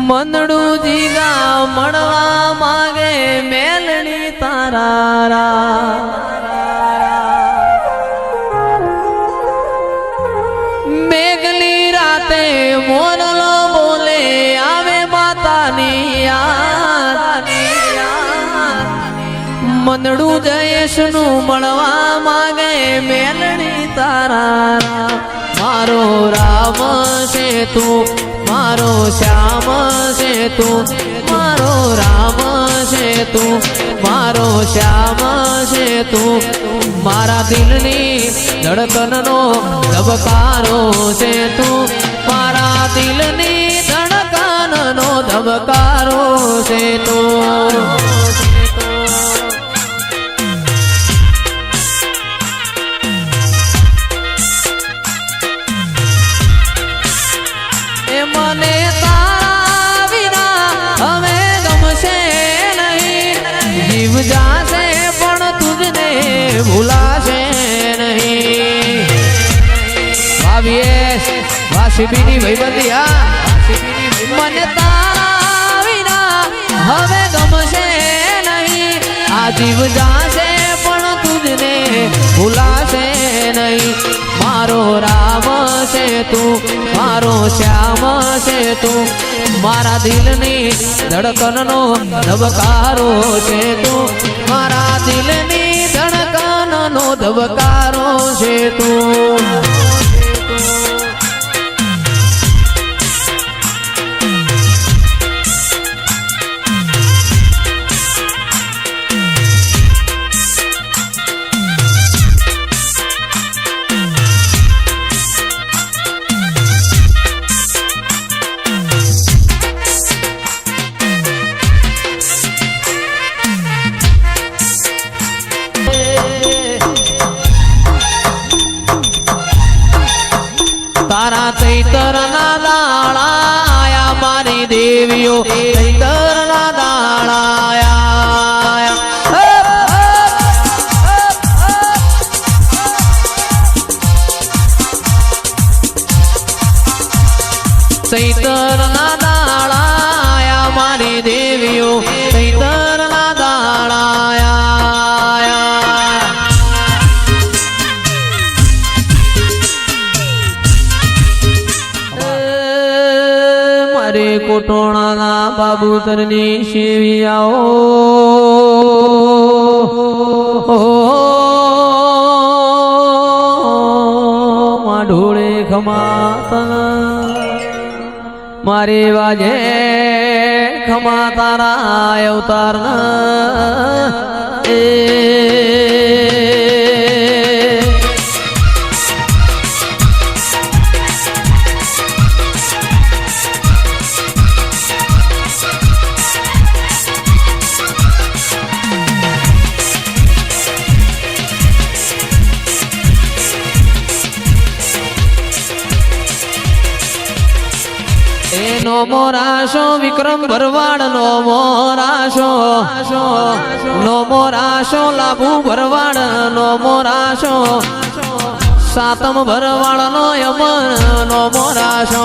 મંદડું જીગા મળવા માગે મેલડી તારા મેઘલી રાતે મોરલો બોલે આવે માતાની યાદ મંદડું જયેશનું મળવા માગે મેલડી તારા મારો રામ છે તું મારો શ્યામ છે તું મારો રામ છે તું મારો શ્યામ છે તું મારા દિલની ધડકનનો ધબકારો છે તું મારા દિલની ધડકનનો ધબકારો છે તું મને તારા વિના હવે ગમશે નહીં જીવ જાશે પણ તુજને ભૂલાશે નહીં ભાવિયેશ વાસીબીની ભાઈબંધિયા મને તારા વિના હવે ગમશે નહીં આ જીવ જાશે પણ તુજને ભૂલાશે નહીં મારો રામ છે તું મારો શ્યામ છે તું મારા દિલની ધડકનનો ધબકારો છે તું મારા દિલની ધડકનનો ધબકારો છે તું તારા ચૈતરના દાળાયા મારી દેવીઓ ચૈતરના દાળાયા ચૈતરના દાળાયા મારી દેવીઓ ચૈતરના દાળાયા મારે કોટોણાના બાબુતરની શેવિયાઓ ઢોળે ખમાતા મારે વાજે ખમા તારા અવતારના એ નો મોરાશો વિક્રમ ભરવાડ નો મોરાશો નો મોરાશો લાભુ ભરવાડ નો મોરાશો સાતમ ભરવાડ નો યમન નો મોરાશો